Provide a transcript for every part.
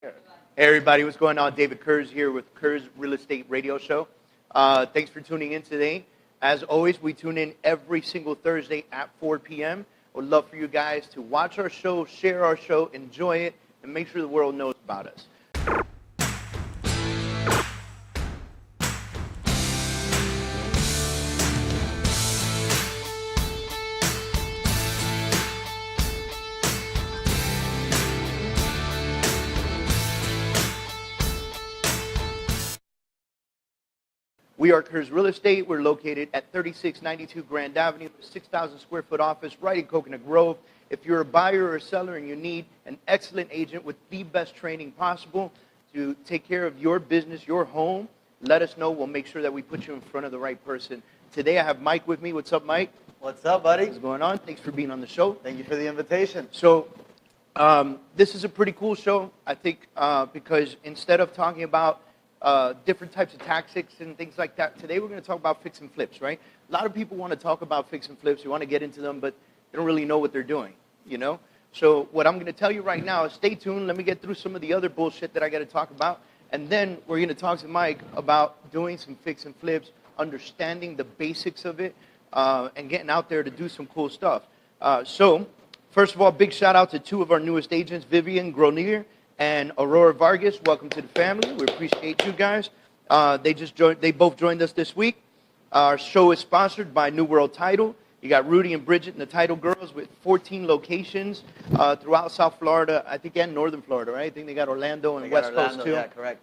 Hey everybody, what's going on? David Kurz here with Kurz Real Estate Radio Show. Thanks for tuning in today. As always, we tune in every single Thursday at 4 p.m. Would love for you guys to watch our show, share our show, enjoy it, and make sure the world knows about us. We are Kurz Real Estate. We're located at 3692 Grand Avenue, 6,000 square foot office right in Coconut Grove. If you're a buyer or a seller and you need an excellent agent with the best training possible to take care of your business, your home, let us know. We'll make sure that we put you in front of the right person. Today I have Mike with me. What's up, Mike? What's up, buddy? What's going on? Thanks for being on the show. Thank you for the invitation. So this is a pretty cool show, I think, because instead of talking about different types of tactics and things like that, today we're going to talk about fix and flips, right? A lot of people want to talk about fix and flips. You want to get into them, but they don't really know what they're doing, you know? So what I'm going to tell you right now is stay tuned. Let me get through some of the other bullshit that I got to talk about. And then we're going to talk to Mike about doing some fix and flips, understanding the basics of it, and getting out there to do some cool stuff. So first of all, big shout out to two of our newest agents, Vivian Gronier and Aurora Vargas. Welcome to the family. We appreciate you guys. They both joined us this week. Our show is sponsored by New World Title. You got Rudy and Bridget and the Title Girls with 14 locations throughout South Florida, I think, and Northern Florida, right? I think they got Orlando and West Coast too. Yeah, correct.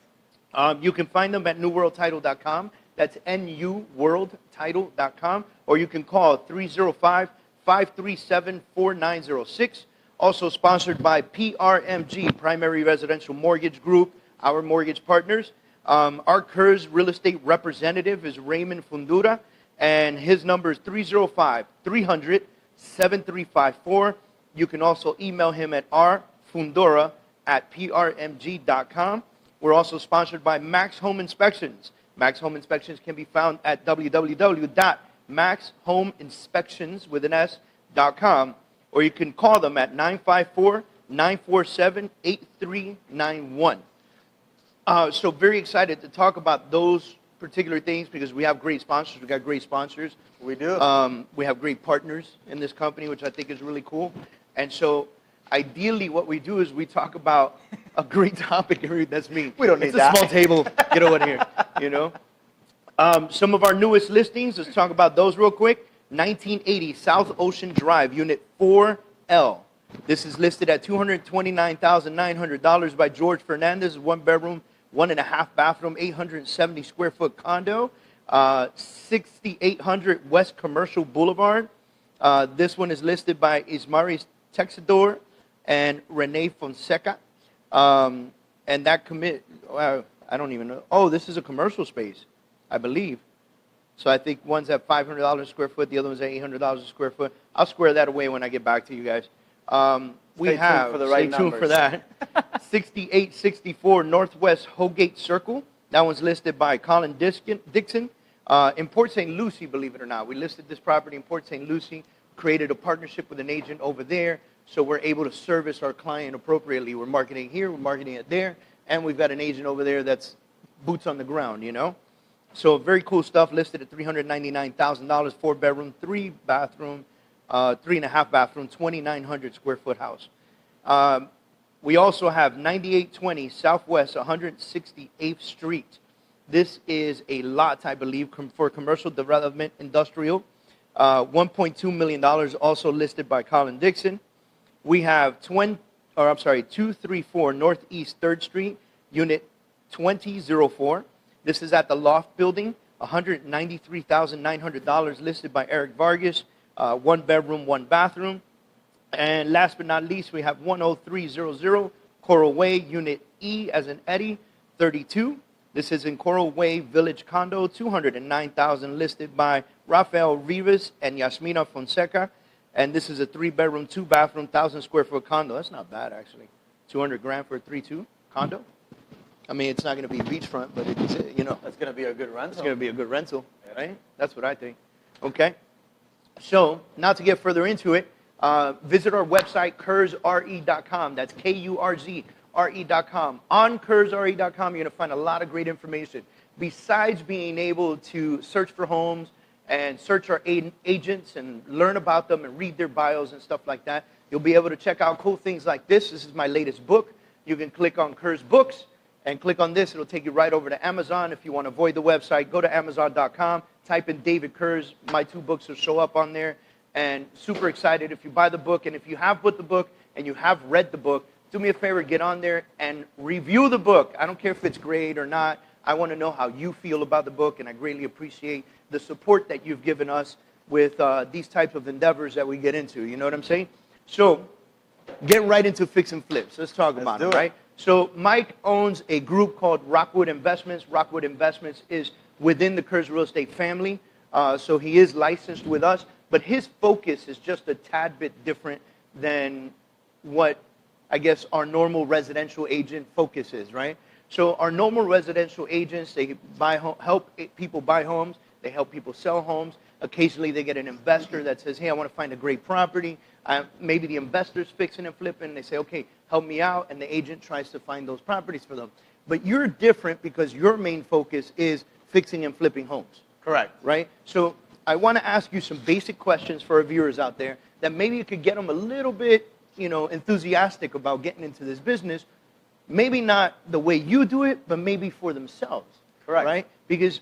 You can find them at newworldtitle.com. That's nuworldtitle.com. Or you can call 305-537-4906. Also sponsored by PRMG, Primary Residential Mortgage Group, our mortgage partners. Our Kurz real estate representative is Raymond Fundura, and his number is 305-300-7354. You can also email him at rfundura@prmg.com. We're also sponsored by Max Home Inspections. Max Home Inspections can be found at www.maxhomeinspections.com. Or you can call them at 954-947-8391. So very excited to talk about those particular things because we have great sponsors. We got great sponsors. We do. We have great partners in this company, which I think is really cool. And so ideally what we do is we talk about a great topic. That's me. We don't need that. It's a small table. Get over here, you know. Some of our newest listings, let's talk about those real quick. 1980 South Ocean Drive, Unit 4L. This is listed at $229,900 by George Fernandez. One bedroom, 1.5 bathroom, 870 square foot condo, 6800 West Commercial Boulevard. This one is listed by Ismaris Texador and Renee Fonseca. And that I don't even know. Oh, this is a commercial space, I believe. So I think one's at $500 a square foot, the other one's at $800 a square foot. I'll square that away when I get back to you guys. Stay tuned for that. 6864 Northwest Hogate Circle. That one's listed by Colin Dixon. In Port St. Lucie, believe it or not. We listed this property in Port St. Lucie, created a partnership with an agent over there, so we're able to service our client appropriately. We're marketing here, we're marketing it there, and we've got an agent over there that's boots on the ground, you know? So very cool stuff, listed at $399,000, 4 bedroom, 3 bathroom, 3.5 bathroom, 2,900 square foot house. We also have 9820 Southwest 168th Street. This is a lot, I believe, for commercial development, industrial. $1.2 million, also listed by Colin Dixon. We have 234 Northeast 3rd Street, Unit 2004. This is at the Loft Building, $193,900, listed by Eric Vargas, 1 bedroom, 1 bathroom. And last but not least, we have 10300 Coral Way, Unit E as in Eddie, 32. This is in Coral Way Village Condo, $209,000, listed by Rafael Rivas and Yasmina Fonseca. And this is a 3 bedroom, 2 bathroom, 1,000 square foot condo. That's not bad, actually. 200 grand for a 3-2 condo. I mean, it's not going to be beachfront, but it's, you know. That's going to be a good rental. It's going to be a good rental, right? That's what I think. Okay. So, not to get further into it, visit our website, kurzre.com. That's Kurz kurzre.com. On kurzre.com, you're going to find a lot of great information. Besides being able to search for homes and search our agents and learn about them and read their bios and stuff like that, you'll be able to check out cool things like this. This is my latest book. You can click on Kurz Books and click on this. It'll take you right over to Amazon. If you want to avoid the website, go to Amazon.com, type in David Kurz. My 2 books will show up on there. And super excited if you buy the book. And if you have bought the book and you have read the book, do me a favor, get on there and review the book. I don't care if it's great or not. I want to know how you feel about the book, and I greatly appreciate the support that you've given us with these types of endeavors that we get into. You know what I'm saying? So get right into fix and flips. Let's talk about it, right? So Mike owns a group called Rockwood Investments. Rockwood Investments is within the Kurz Real Estate family. So he is licensed with us, but his focus is just a tad bit different than what I guess our normal residential agent focus is, right? So our normal residential agents, they help people buy homes. They help people sell homes. Occasionally they get an investor that says, hey, I want to find a great property. Maybe the investor's fixing and flipping, and they say, okay, help me out, and the agent tries to find those properties for them. But you're different because your main focus is fixing and flipping homes. Correct. Right? So I want to ask you some basic questions for our viewers out there that maybe you could get them a little bit, enthusiastic about getting into this business. Maybe not the way you do it, but maybe for themselves. Correct. Right? Because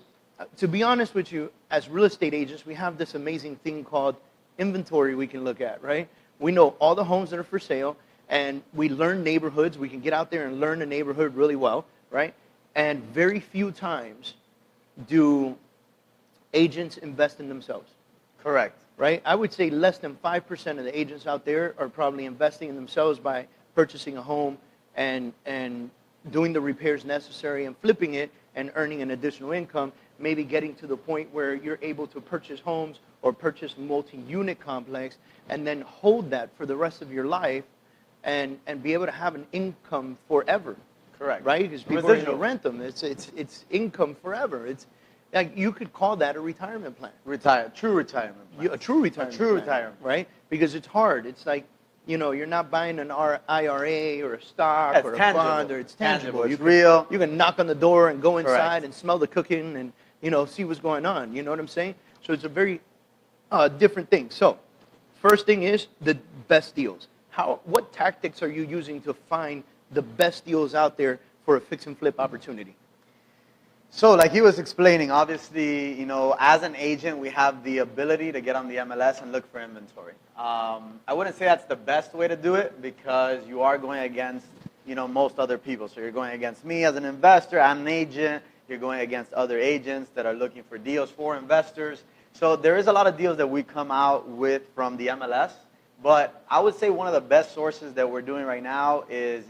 to be honest with you, as real estate agents, we have this amazing thing called inventory we can look at, right? We know all the homes that are for sale, and we learn neighborhoods. We can get out there and learn a neighborhood really well, right? And very few times do agents invest in themselves. Correct. Right? I would say less than 5% of the agents out there are probably investing in themselves by purchasing a home and doing the repairs necessary and flipping it and earning an additional income, maybe getting to the point where you're able to purchase homes or purchase multi-unit complex and then hold that for the rest of your life and be able to have an income forever. Correct. Right? Because people are going to rent them. It's income forever. It's like you could call that a retirement plan. True retirement plan. A true retirement plan, retirement. Right? Because it's hard. It's like, you're not buying an IRA or a stock or a bond, or it's tangible. It's real. You can knock on the door and go inside Correct. and smell the cooking and, see what's going on. You know what I'm saying? So it's a very different thing. So first thing is the best deals. What tactics are you using to find the best deals out there for a fix and flip opportunity? So like he was explaining, obviously, as an agent, we have the ability to get on the MLS and look for inventory. I wouldn't say that's the best way to do it because you are going against, most other people. So you're going against me as an investor, I'm an agent. You're going against other agents that are looking for deals for investors. So there is a lot of deals that we come out with from the MLS. But I would say one of the best sources that we're doing right now is,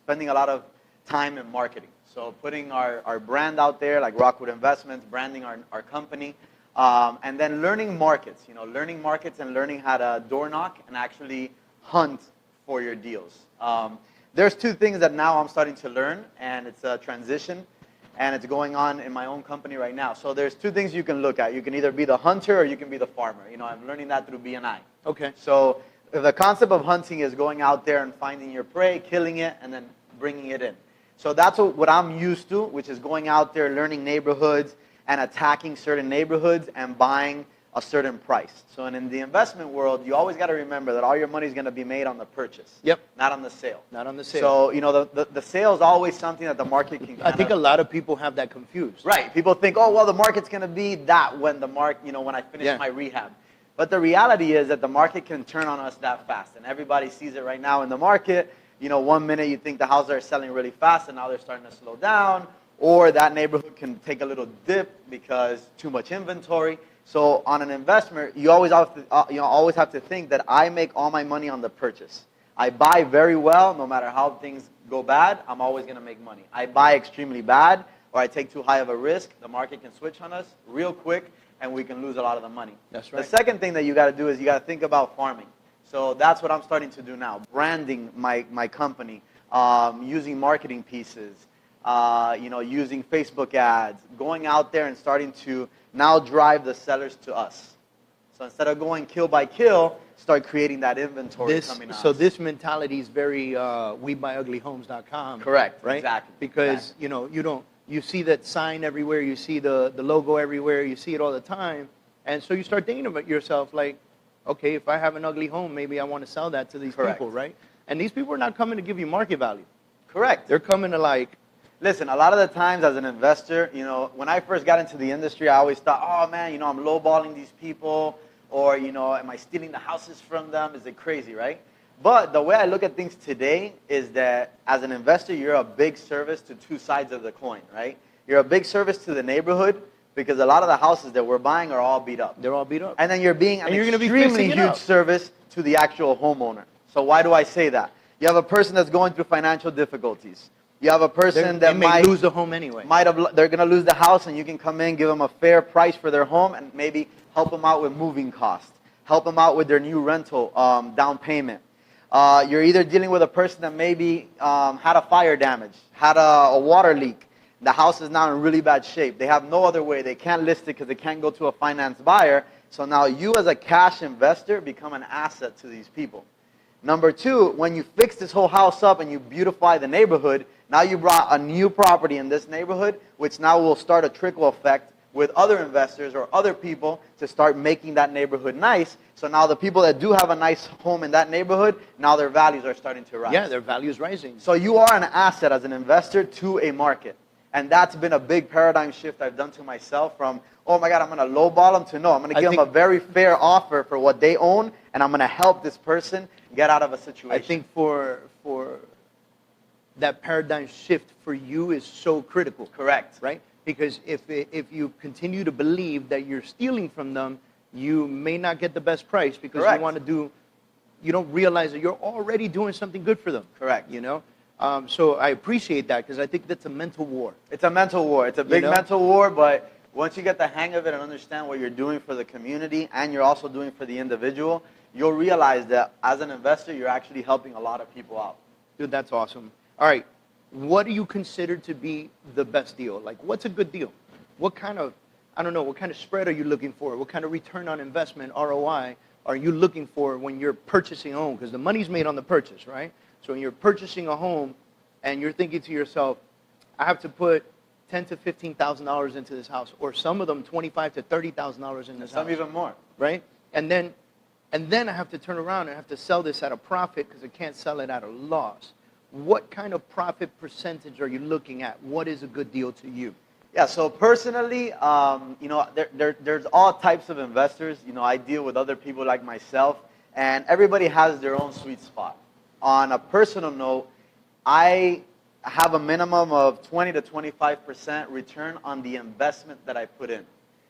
spending a lot of time in marketing. So putting our brand out there, like Rockwood Investments, branding our company, and then learning markets. Learning markets and learning how to door knock and actually hunt for your deals. There's 2 things that now I'm starting to learn, and it's a transition, and it's going on in my own company right now. So there's 2 things you can look at. You can either be the hunter or you can be the farmer. I'm learning that through BNI. Okay. So the concept of hunting is going out there and finding your prey, killing it, and then bringing it in. So that's what I'm used to, which is going out there, learning neighborhoods, and attacking certain neighborhoods and buying a certain price. So in the investment world, you always got to remember that all your money is going to be made on the purchase. Yep. Not on the sale. Not on the sale. So, the sale is always something that the market can I think a lot of people have that confused. Right. People think, oh, well, the market's going to be that when when I finish my rehab. But the reality is that the market can turn on us that fast. And everybody sees it right now in the market. 1 minute you think the houses are selling really fast and now they're starting to slow down. Or that neighborhood can take a little dip because too much inventory. So on an investment, you always have to think that I make all my money on the purchase. I buy very well, no matter how things go bad, I'm always going to make money. I buy extremely bad or I take too high of a risk, the market can switch on us real quick and we can lose a lot of the money. That's right. The second thing that you got to do is you got to think about farming. So that's what I'm starting to do now, branding my company, using marketing pieces, using Facebook ads, going out there and starting to now drive the sellers to us. So instead of going kill by kill, start creating that inventory coming out. So this mentality is very WeBuyUglyHomes.com. Correct. Right? Exactly. Because exactly. you see that sign everywhere, you see the logo everywhere, you see it all the time, and so you start thinking about yourself like, okay, if I have an ugly home, maybe I want to sell that to these Correct. people, right? And these people are not coming to give you market value. Correct. They're coming to like. Listen, a lot of the times as an investor, when I first got into the industry, I always thought, oh man, I'm lowballing these people, or, am I stealing the houses from them? Is it crazy, right? But the way I look at things today is that as an investor, you're a big service to two sides of the coin, right? You're a big service to the neighborhood because a lot of the houses that we're buying are all beat up. They're all beat up. And then you're being an you're gonna be extremely fixing it huge up. service to the actual homeowner. So why do I say that? You have a person that's going through financial difficulties. You have a person that may lose the home anyway. They're going to lose the house, and you can come in, give them a fair price for their home, and maybe help them out with moving costs, help them out with their new rental down payment. You're either dealing with a person that maybe had a fire damage, had a water leak. The house is now in really bad shape. They have no other way. They can't list it because they can't go to a finance buyer. So now you as a cash investor become an asset to these people. Number two, when you fix this whole house up and you beautify the neighborhood, now you brought a new property in this neighborhood, which now will start a trickle effect with other investors or other people to start making that neighborhood nice. So now the people that do have a nice home in that neighborhood, now their values are starting to rise. Yeah, their value is rising. So you are an asset as an investor to a market. And that's been a big paradigm shift I've done to myself from, oh my God, I'm going to lowball them to no, I'm going to give them a very fair offer for what they own, and I'm going to help this person get out of a situation. I think for that paradigm shift for you is so critical. Correct. Right? Because if you continue to believe that you're stealing from them, you may not get the best price because Correct. You don't realize that you're already doing something good for them. Correct. So I appreciate that because I think that's a mental war. It's a mental war. It's a big mental war, but once you get the hang of it and understand what you're doing for the community and you're also doing for the individual, you'll realize that as an investor, you're actually helping a lot of people out. Dude, that's awesome. All right. What do you consider to be the best deal? Like, what's a good deal? What kind of spread are you looking for? What kind of return on investment, ROI, are you looking for when you're purchasing a home? Because the money's made on the purchase, right? So when you're purchasing a home and you're thinking to yourself, I have to put $10,000 to $15,000 into this house, or some of them $25,000 to $30,000 in this house. Some even more. Right? And then I have to turn around and have to sell this at a profit because I can't sell it at a loss. What kind of profit percentage are you looking at? What is a good deal to you? Yeah, so personally, there's all types of investors. I deal with other people like myself, and everybody has their own sweet spot. On a personal note, I have a minimum of 20 to 25% return on the investment that I put in.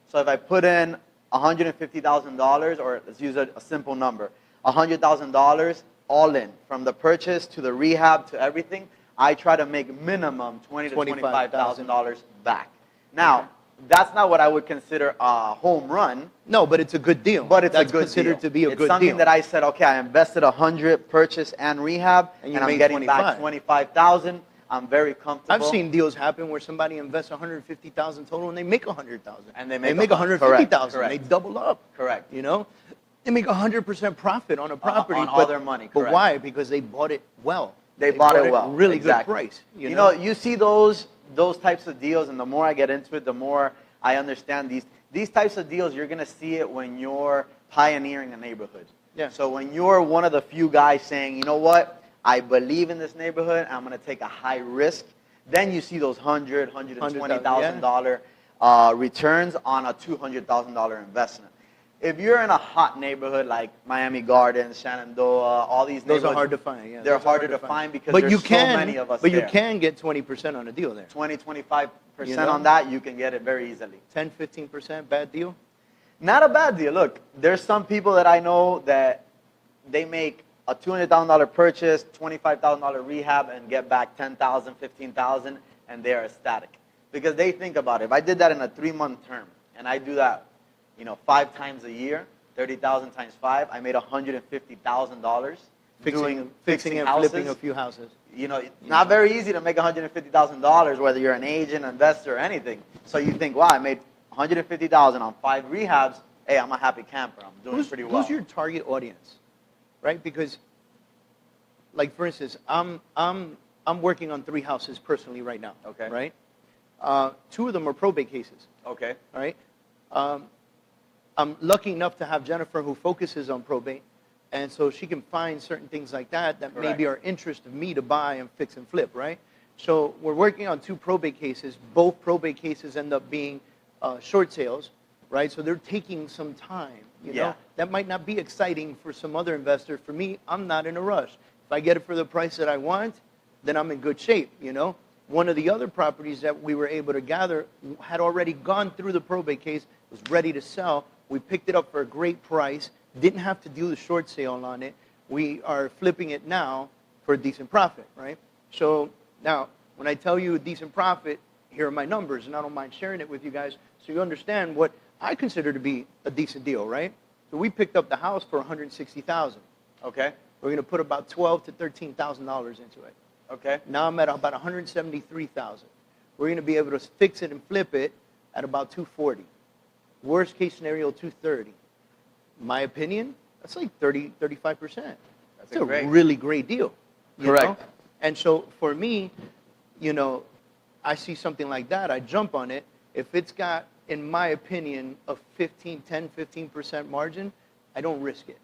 So if I put in $150,000, or let's use a simple number, $100,000 all in, from the purchase to the rehab to everything, I try to make minimum $20,000 to $25,000 back. Now, that's not what I would consider a home run. No, but it's a good deal. But it's That's a good considered deal. to be a good deal. It's something that I said, okay, I invested 100 purchase and rehab, and I'm getting back 25,000. I'm very comfortable. I've seen deals happen where somebody invests 150,000 total and they make 100,000. And they make 150,000. Correct. They double up. Correct. They make 100% profit on a property. On all their money. But why? Because they bought it well. They bought it well. Really exactly. good price. You see those types of deals, and the more I get into it, the more I understand these types of deals. You're gonna see it when you're pioneering a neighborhood. Yeah. So when you're one of the few guys saying, you know what, I believe in this neighborhood, I'm gonna take a high risk. Then you see those $120,000 returns on a $200,000 investment. If you're in a hot neighborhood like Miami Gardens, Shenandoah, all these neighborhoods, those are hard to find. Yeah, they're harder to find because there's so many of us But there. you can get 20% on a deal there. 20, 25% on that, you can get it very easily. 10, 15%, bad deal? Not a bad deal. Look, there's some people that I know that they make a $200,000 purchase, $25,000 rehab, and get back $10,000, $15,000, and they are ecstatic. Because they think about it. If I did that in a 3-month term, and I do that 5 times a year, 30,000 times 5, I made $150,000 fixing and houses. flipping a few houses. It's not very easy to make $150,000 whether you're an agent, investor, or anything. So you think, wow, I made $150,000 on 5 rehabs. hey, I'm a happy camper. I'm doing pretty well. Who's your target audience, right? Because, like for instance, I'm working on 3 houses personally right now. Okay. Right. 2 of them are probate cases. Okay. All right. I'm lucky enough to have Jennifer who focuses on probate, and so she can find certain things like that maybe are interest of me to buy and fix and flip, right? So we're working on 2 probate cases. Both probate cases end up being short sales, right? So they're taking some time, you know? That might not be exciting for some other investor. For me, I'm not in a rush. If I get it for the price that I want, then I'm in good shape, you know? One of the other properties that we were able to gather had already gone through the probate case, was ready to sell. We picked it up for a great price, didn't have to do the short sale on it. We are flipping it now for a decent profit, right? So now, when I tell you a decent profit, here are my numbers, and I don't mind sharing it with you guys so you understand what I consider to be a decent deal, right? So we picked up the house for $160,000. Okay. We're going to put about $12,000 to $13,000 into it. Okay. Now I'm at about $173,000. We're going to be able to fix it and flip it at about $240,000. Worst case scenario, $230,000. My opinion, that's like 35%. That's a really great deal. Correct. Know? And so for me, you know, I see something like that, I jump on it. If it's got, in my opinion, a 15% margin, I don't risk it.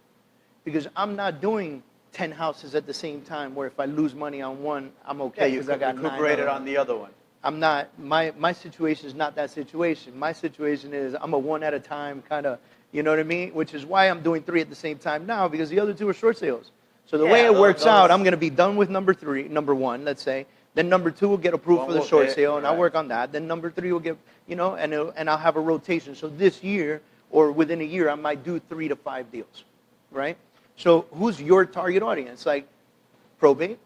Because I'm not doing 10 houses at the same time where if I lose money on one, I'm okay. Yeah, you recuperated on the other one. I'm not, my situation is not that situation. My situation is I'm a one at a time kind of, you know what I mean? Which is why I'm doing 3 at the same time now, because the other 2 are short sales. So the way it works out, I'm going to be done with number 1, let's say. Then number 2 will get approved for the short sale, and I'll work on that. Then number 3 will get, you know, and I'll have a rotation. So this year, or within a year, I might do 3 to 5 deals, right? So who's your target audience? Like probate,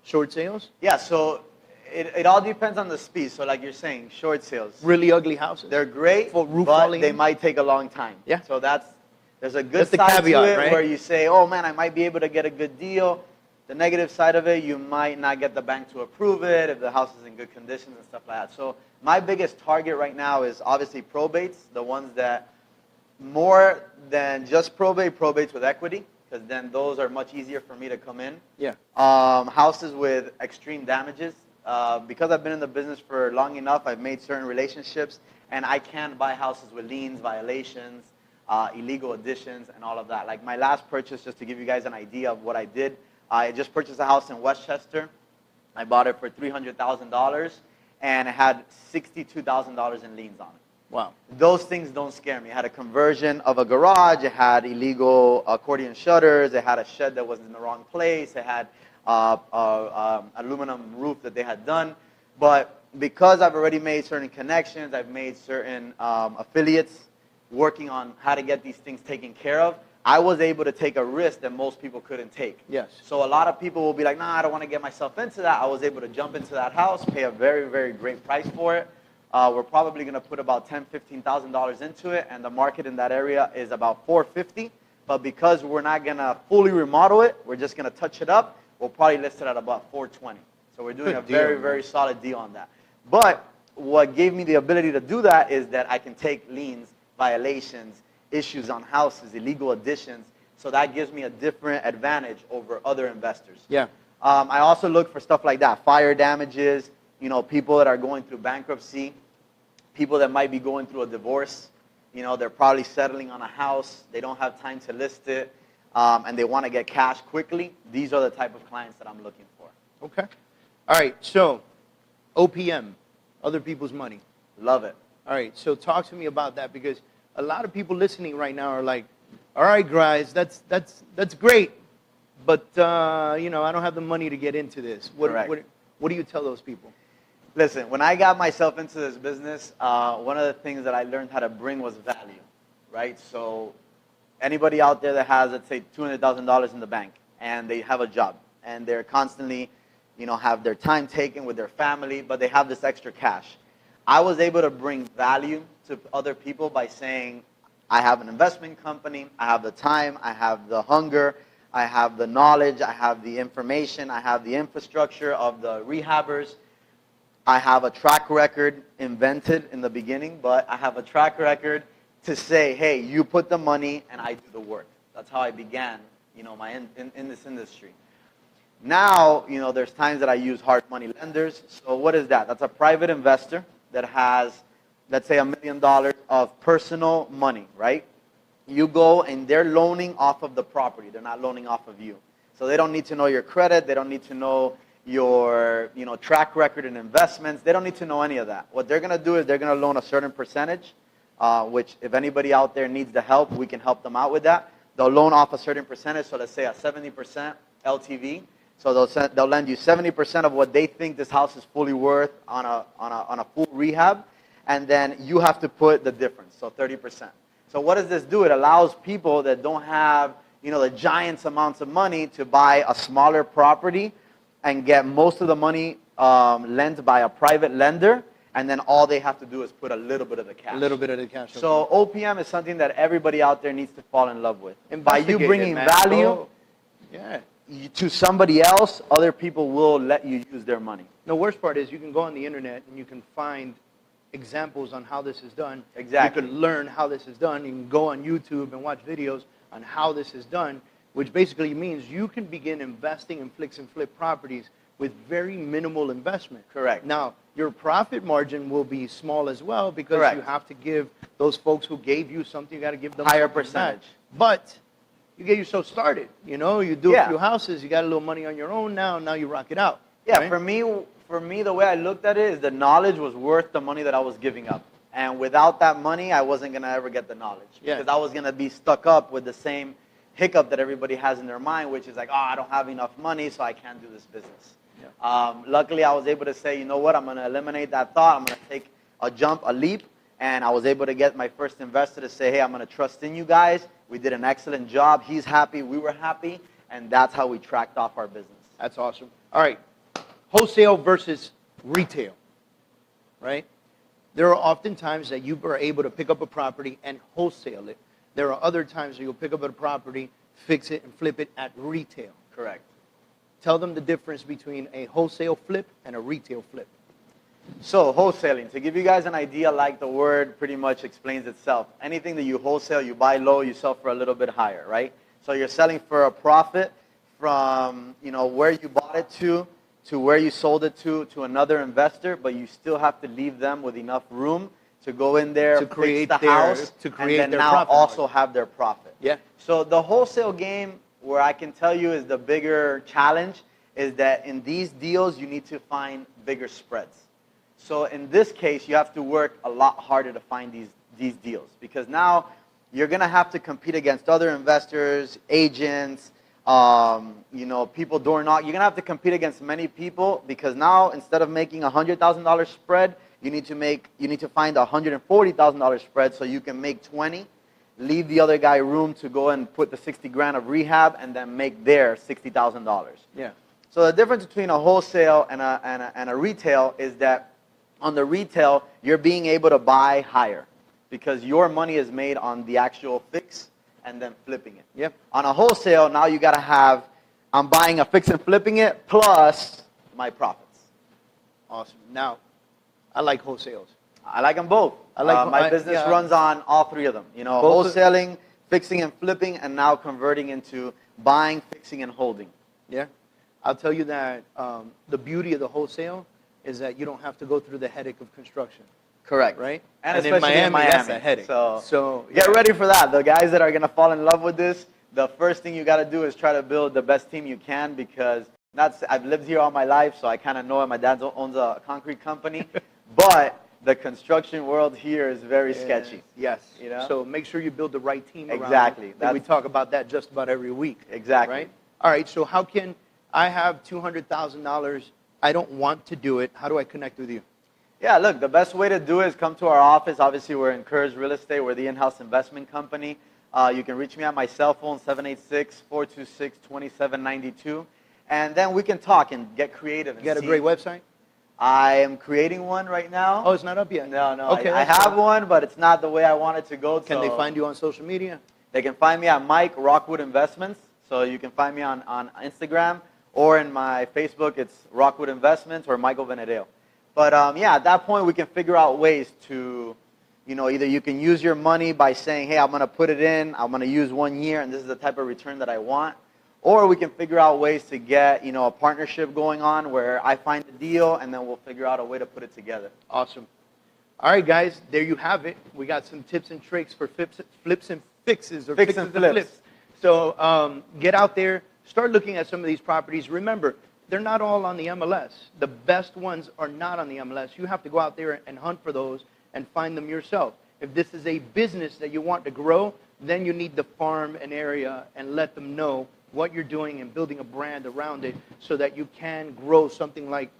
short sales? Yeah, so it all depends on the speed. So like you're saying, short sales. Really ugly houses. They're great, but they might take a long time. Yeah. So there's a good side caveat, to it, right? where you say, oh man, I might be able to get a good deal. The negative side of it, you might not get the bank to approve it if the house is in good conditions and stuff like that. So my biggest target right now is obviously probates, the ones that more than just probates with equity, because then those are much easier for me to come in. Yeah. Houses with extreme damages. Because I've been in the business for long enough, I've made certain relationships, and I can buy houses with liens, violations, illegal additions, and all of that. Like my last purchase, just to give you guys an idea of what I did, I just purchased a house in Westchester. I bought it for $300,000, and it had $62,000 in liens on it. Wow. Those things don't scare me. It had a conversion of a garage. It had illegal accordion shutters. It had a shed that was in the wrong place. It had aluminum roof that they had done. But because I've already made certain connections, I've made certain affiliates working on how to get these things taken care of, I was able to take a risk that most people couldn't take. Yes. So a lot of people will be like, nah, I don't want to get myself into that. I was able to jump into that house, pay a very, very great price for it. We're probably going to put about $10,000, $15,000 into it, and the market in that area is about $450,000. But because we're not going to fully remodel it, we're just going to touch it up, we'll probably list it at about $420,000. So we're doing a very, very solid deal on that. But what gave me the ability to do that is that I can take liens, violations, issues on houses, illegal additions. So that gives me a different advantage over other investors. Yeah. I also look for stuff like that, fire damages, you know, people that are going through bankruptcy, people that might be going through a divorce. You know, they're probably settling on a house. They don't have time to list it, and they want to get cash quickly. These are the type of clients that I'm looking for. Okay. All right. So, OPM, other people's money. Love it. All right. So talk to me about that, because a lot of people listening right now are like, all right, guys, that's great, but you know, I don't have the money to get into this. What do you tell those people? Listen, when I got myself into this business, one of the things that I learned how to bring was value, right? So anybody out there that has, let's say, $200,000 in the bank, and they have a job, and they're constantly, you know, have their time taken with their family, but they have this extra cash. I was able to bring value to other people by saying, I have an investment company, I have the time, I have the hunger, I have the knowledge, I have the information, I have the infrastructure of the rehabbers. I have a track record invented in the beginning, but I have a track record to say, hey, you put the money and I do the work. That's how I began, in this industry. Now, there's times that I use hard money lenders. So what is that? That's a private investor that has, let's say, $1 million of personal money, right? You go and they're loaning off of the property. They're not loaning off of you. So they don't need to know your credit. They don't need to know your track record in investments. They don't need to know any of that. What they're going to do is they're going to loan a certain percentage, which if anybody out there needs the help, we can help them out with that. They'll loan off a certain percentage, so let's say a 70% LTV. So they'll lend you 70% of what they think this house is fully worth on a full rehab, and then you have to put the difference, so 30%. So what does this do? It allows people that don't have the giant amounts of money to buy a smaller property and get most of the money lent by a private lender, and then all they have to do is put a little bit of the cash. A little bit of the cash. So OPM is something that everybody out there needs to fall in love with. And by you bringing man. value Yeah. to somebody else, other people will let you use their money. The worst part is you can go on the internet and you can find examples on how this is done. Exactly. You can learn how this is done. You can go on YouTube and watch videos on how this is done, which basically means you can begin investing in fix and flip properties with very minimal investment. Correct. Now, your profit margin will be small as well because Correct. you have to give those folks who gave you something, you got to give them higher something percentage. back. But you get yourself started. You do Yeah. a few houses, you got a little money on your own now you rock it out. Yeah, right? for me, the way I looked at it is the knowledge was worth the money that I was giving up. And without that money, I wasn't going to ever get the knowledge. Yeah. Because I was going to be stuck up with the same hiccup that everybody has in their mind, which is like, I don't have enough money, so I can't do this business. Yeah. Luckily, I was able to say, you know what, I'm going to eliminate that thought. I'm going to take a leap. And I was able to get my first investor to say, hey, I'm going to trust in you guys. We did an excellent job. He's happy. We were happy. And that's how we tracked off our business. That's awesome. All right. Wholesale versus retail, right? There are often times that you are able to pick up a property and wholesale it. There are other times that you'll pick up a property, fix it, and flip it at retail. Correct. Tell them the difference between a wholesale flip and a retail flip. So wholesaling, to give you guys an idea, like the word pretty much explains itself. Anything that you wholesale, you buy low, you sell for a little bit higher, right? So you're selling for a profit from where you bought it to where you sold it to another investor, but you still have to leave them with enough room to go in there, to create fix the house, and then now profit also margin. have their profit. Yeah. So the wholesale game, where I can tell you is the bigger challenge, is that in these deals you need to find bigger spreads. So in this case, you have to work a lot harder to find these deals, because now you're going to have to compete against other investors, agents, people door knock. You're going to have to compete against many people, because now instead of making $100,000 spread, you need to find a $140,000 spread so you can make 20, leave the other guy room to go and put the 60 grand of rehab, and then make their $60,000. Yeah. So the difference between a wholesale and a retail is that on the retail, you're being able to buy higher because your money is made on the actual fix and then flipping it. Yep. On a wholesale, now you got to have, I'm buying a fix and flipping it plus my profits. Awesome. Now, I like wholesales. I like them both. My business runs on all three of them. Wholesaling, fixing and flipping, and now converting into buying, fixing, and holding. Yeah. I'll tell you that the beauty of the wholesale is that you don't have to go through the headache of construction. Correct. Right? And especially in Miami, that's a headache. So get ready for that. The guys that are going to fall in love with this, the first thing you got to do is try to build the best team you can, because I've lived here all my life, so I kind of know it. My dad owns a concrete company, but the construction world here is very sketchy. Yes. So make sure you build the right team around Exactly. you. We talk about that just about every week. Exactly. Right? All right. So how can I have $200,000? I don't want to do it. How do I connect with you? Yeah, look, the best way to do it is come to our office. Obviously, we're in Kurz Real Estate. We're the in-house investment company. You can reach me on my cell phone, 786-426-2792. And then we can talk and get creative. And You got a great website? I am creating one right now. Oh, it's not up yet? No. Okay, I have one, but it's not the way I want it to go. Can they find you on social media? They can find me at Mike Rockwood Investments. So you can find me on Instagram, or in my Facebook, it's Rockwood Investments or Mike Venero. But at that point, we can figure out ways to You know, either you can use your money by saying, hey, I'm going to put it in, I'm going to use 1 year, and this is the type of return that I want. Or we can figure out ways to get, you know, a partnership going on where I find the deal, and then we'll figure out a way to put it together. Awesome. All right, guys, there you have it. We got some tips and tricks for flips and fixes, or Fix fixes and flips. So get out there, start looking at some of these properties. Remember, they're not all on the MLS. The best ones are not on the MLS. You have to go out there and hunt for those and find them yourself. If this is a business that you want to grow, then you need to farm an area and let them know what you're doing and building a brand around it so that you can grow something like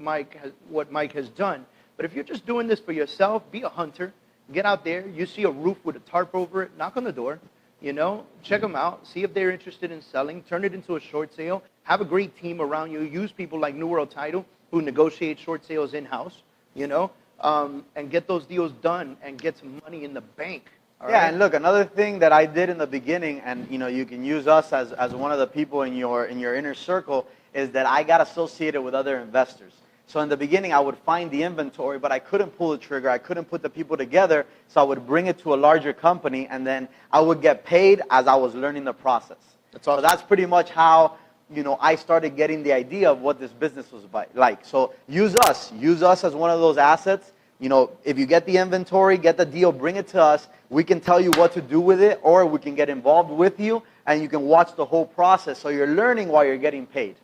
what Mike has done. But if you're just doing this for yourself, be a hunter. Get out there. You see a roof with a tarp over it, knock on the door. You know, check them out. See if they're interested in selling. Turn it into a short sale. Have a great team around you. Use people like New World Title who negotiate short sales in-house, you know, and get those deals done and get some money in the bank. Yeah, and look, another thing that I did in the beginning, and you know, you can use us as one of the people in your inner circle, is that I got associated with other investors. So in the beginning, I would find the inventory, but I couldn't pull the trigger. I couldn't put the people together, so I would bring it to a larger company, and then I would get paid as I was learning the process. That's awesome. So that's pretty much how, you know, I started getting the idea of what this business was like. So use us as one of those assets. You know, if you get the inventory, get the deal, bring it to us. We can tell you what to do with it, or we can get involved with you, and you can watch the whole process. So you're learning while you're getting paid.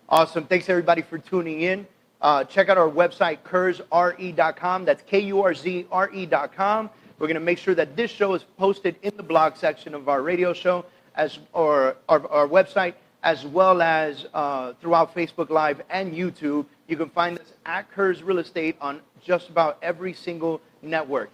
Awesome. Thanks, everybody, for tuning in. Check out our website, kurzre.com. That's KURZRE.com. We're going to make sure that this show is posted in the blog section of our radio show, or our website, as well as throughout Facebook Live and YouTube. You can find us at Kurz Real Estate on just about every single network.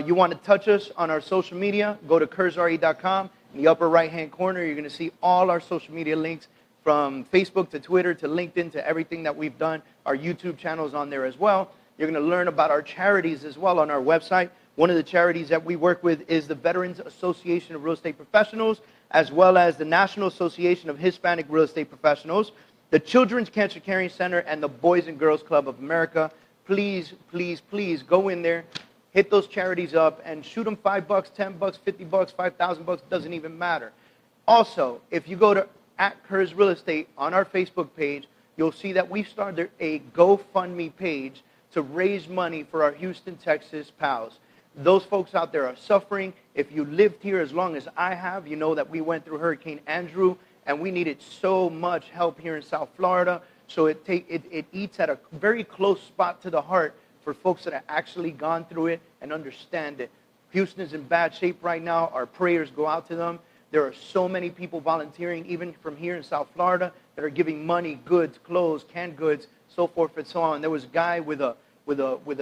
You want to touch us on our social media, go to kurzre.com. In the upper right-hand corner, you're going to see all our social media links, from Facebook to Twitter to LinkedIn to everything that we've done. Our YouTube channel is on there as well. You're going to learn about our charities as well on our website. One of the charities that we work with is the Veterans Association of Real Estate Professionals, as well as the National Association of Hispanic Real Estate Professionals, the Children's Cancer Caring Center, and the Boys and Girls Club of America. Please, please, please go in there, hit those charities up, and shoot them $5, $10, $50, $5,000, doesn't even matter. Also, if you go to Kurz Real Estate on our Facebook page, you'll see that we've started a GoFundMe page to raise money for our Houston, Texas pals. Those folks out there are suffering. If you lived here as long as I have, you know that we went through Hurricane Andrew, and we needed so much help here in South Florida. So it eats at a very close spot to the heart for folks that have actually gone through it and understand it. Houston's in bad shape right now. Our prayers go out to them. There are so many people volunteering, even from here in South Florida, that are giving money, goods, clothes, canned goods, so forth and so on. There was a guy with a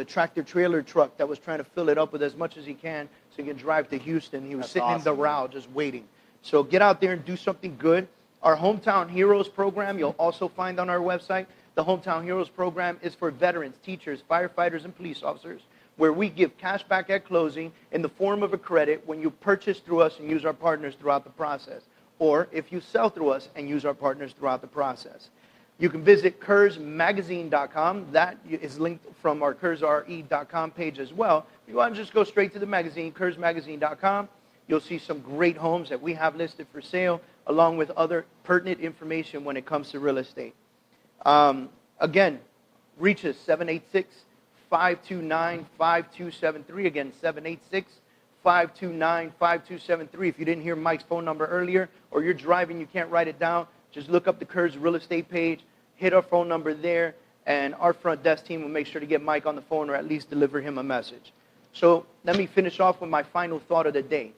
tractor trailer truck that was trying to fill it up with as much as he can so he can drive to Houston. He was sitting in the row just waiting. So get out there and do something good. Our Hometown Heroes program, you'll also find on our website. The Hometown Heroes program is for veterans, teachers, firefighters, and police officers, where we give cash back at closing in the form of a credit when you purchase through us and use our partners throughout the process, or if you sell through us and use our partners throughout the process. You can visit KurzMagazine.com. That is linked from our KurzRE.com page as well. If you want to just go straight to the magazine, KurzMagazine.com, you'll see some great homes that we have listed for sale, along with other pertinent information when it comes to real estate. Again, reach us, 786-529-5273. Again, 786-529-5273. If you didn't hear Mike's phone number earlier, or you're driving, you can't write it down, just look up the Kurz Real Estate page, hit our phone number there, and our front desk team will make sure to get Mike on the phone or at least deliver him a message. So let me finish off with my final thought of the day.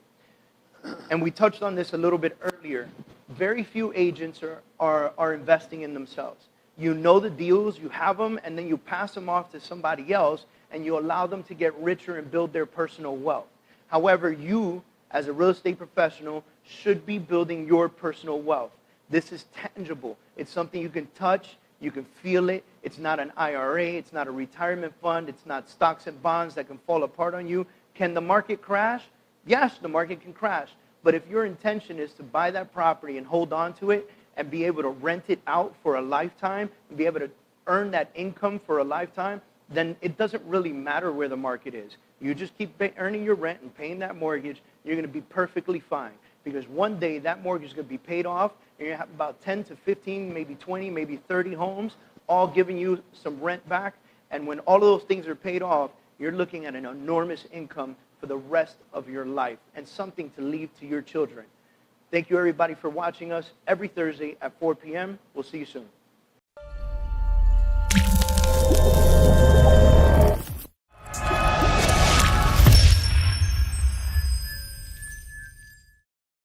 And we touched on this a little bit earlier. Very few agents are investing in themselves. You know the deals, you have them, and then you pass them off to somebody else, and you allow them to get richer and build their personal wealth. However, you, as a real estate professional, should be building your personal wealth. This is tangible. It's something you can touch, you can feel it. It's not an IRA, it's not a retirement fund, it's not stocks and bonds that can fall apart on you. Can the market crash? Yes, the market can crash. But if your intention is to buy that property and hold on to it and be able to rent it out for a lifetime and be able to earn that income for a lifetime, then it doesn't really matter where the market is. You just keep earning your rent and paying that mortgage, you're going to be perfectly fine. Because one day that mortgage is going to be paid off, and you have about 10 to 15, maybe 20, maybe 30 homes, all giving you some rent back. And when all of those things are paid off, you're looking at an enormous income for the rest of your life and something to leave to your children. Thank you, everybody, for watching us every Thursday at 4 p.m. We'll see you soon.